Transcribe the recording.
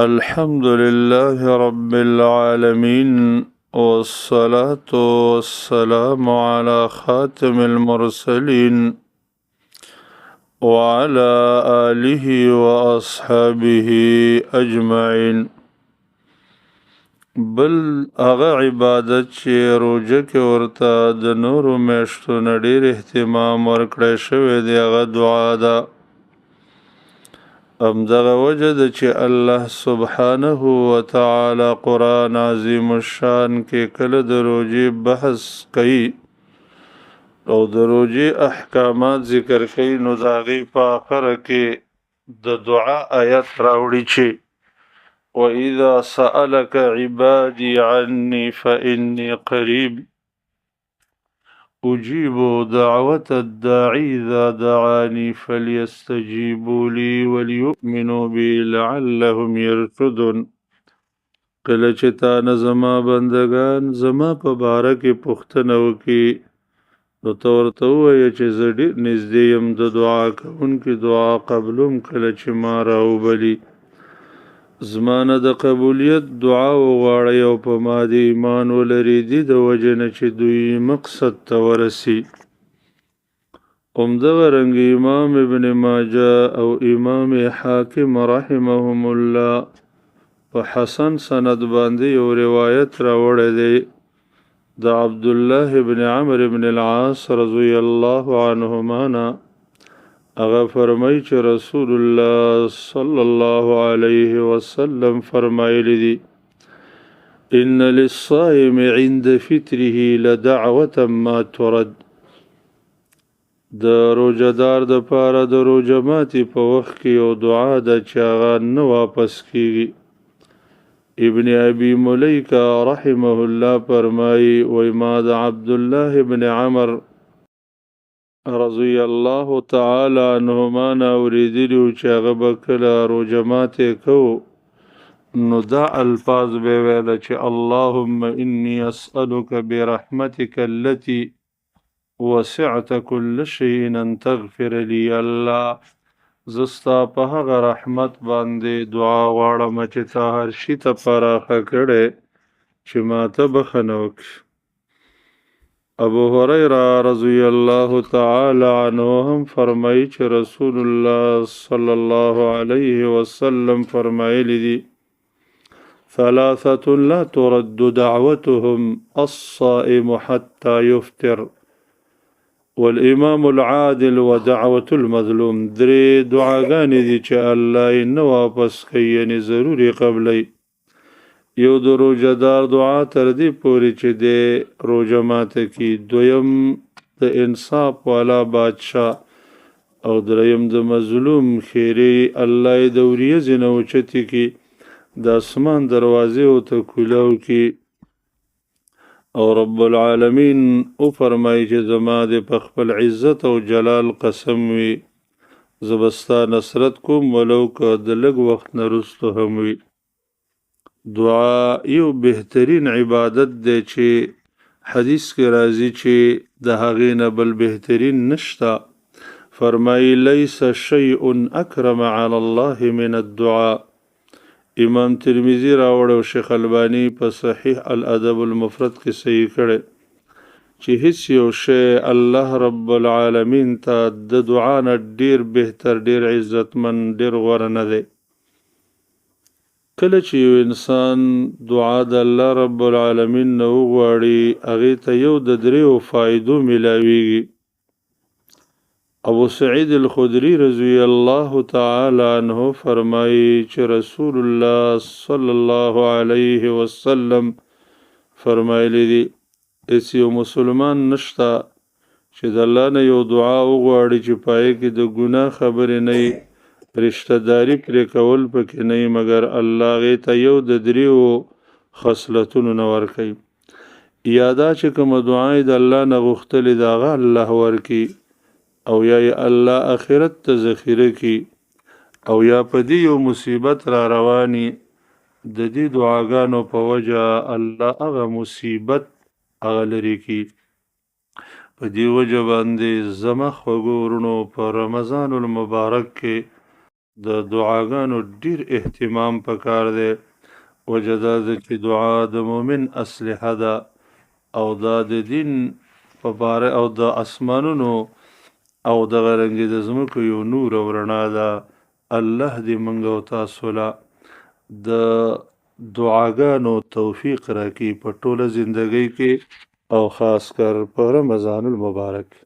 الحمد لله رب العالمين، والصلاة والسلام على خاتم المرسلين وعلى آله وأصحابه أجمعين. بل هغه عبادت چې روزه کې ورته د نورو میاشتو نه ډېر اهتمام ورکړی شوی دی، هغه دعا ده. همدغه وجه ده چې الله سبحانه وتعالی قرآن عظیم الشان کې کله د روزې بحث کوي او د روزې احکامات ذکر کوي، نو د هغې په آخره کې د دعا آیت راوړي چې وَإِذَا سَأَلَكَ عِبَادِي عَنِّي فَإِنِّي قَرِيبٌ أجيب دعوة الداعي إذا دعاني فليستجيبوا لي وليؤمنوا بي لعلهم يرشدون. کله چې تا نه زما بندگان زما په باره کې پوښتنه وکړي، نو ته ورته ووایه چې زه ډېر نږدې یم د دعا کوونکي دعا قبلوم کله چې ما راوبلي. زما نه د قبولیت دعا وغواړئ او په ما د ایمان ولري، دې د وجې نه چې دوی مقصد ته ورسي. همدغه رنګ امام ابن ماجه او امام حاکم رحمهم الله په حسن سند باندې یو روایت راوړی دی د عبدالله ابن عمرو ابن العاص رضی الله عنهما نه. هغه فرمایي چې رسول الله صلی الله علیه وسلم فرمایلی دي ان للصائم عند فطره لدعوة ما ترد. د روزهدار د پاره د روزه ماتي په وخت کې یو دعا ده چې هغه نه واپس کیږي. ابن ابي مليكه رحمه الله فرمایي وای ما د عبدالله ابن عمر رضی الله تعالی عنهما نه اوریدلي چې هغه به کله روژه ماتې کو نو دا الفاظ به ویل چې اللهم انی اسألک برحمتک التي وسعت كل شيء ان تغفر لي. الله زستا په هغه رحمت باندې دعا غواړم چې تا هر شي ته پراخه کړې چې ما ته بخښنه وکړي. ابو هريره رضی الله تعالی عنه هم فرمایي چې رسول الله صلی الله علیه وسلم فرمایلی دي ثلاثة لا ترد دعوتهم الصائم حتى يفطر والامام العادل ودعوة المظلوم. درې دعاګانې دي چې الله یې نه واپس کوي، یعنی ضروري قبلی. یو د روزهدار دعا تر دې پورې چې د روزه ماته کی، دویم د انصاف والا بادشاه، او دریم د مظلوم خیری الله یې د وریځې نه اوچتې کی، د اسمان دروازې ورته کولاو کی. او رب العالمین او فرمایي چې زما د په خپل عزت او جلال قسم وي زه به ستا نصرت کوم ولو که د لږ وخت نه وروسته هم وي. دعا یو بهترین عبادت دی چې حدیث کې راځي چې د هغې نه بل بهترین نشته. فرمایي لیس شیء اکرم علی الله من الدعاء. امام ترمذی راوړ او شیخ البانی په صحیح الادب المفرد کې صحیح کړي چې هیڅ یو شی الله رب العالمین ته د دعا نه ډیر بهتر، ډیر عزتمن، ډیر غوره نه دی. کله چې یو انسان دعا د الله رب العالمین نه وغواړي، هغې ته یو د دریو فایدو ملاویږي. ابو سعید الخدری رضی الله تعالی عنه فرمایي چې رسول الله صلی الله علیه وسلم فرمایلی دي هیڅ یو مسلمان نشته چې د الله نه یو دعا وغواړي چې پای کې د ګناه خبرې نه رشتہ داری پرې کول پکې نه، مګر الله هغې ته یو د دریو خصلتونو نه ورکوي. یا دا چې کومه دعا یې د الله نه غوښتلې د هغه الله ورکي، او یا یې الله آخرت ته ذخیره کی، او یا په دې یو مصیبت را رواني د دې دعاګانو په وجه الله هغه مصیبت هغه لرې کی. په دې وجه باندې زما خوږو ورونو په رمضان المبارک کې د دعاګانو ډیر اهتمام پکار دی. وجه دا ده چې دعا د مؤمن اسلحه ده او دا د دین په باره او د اسمانونو او دغه رنګې د ځمکو یو نور او رڼا ده. الله دې موږ او تاسو له د دعاګانو توفیق راکړي په ټوله زندګۍ کې او خاص کر په رمضان المبارک.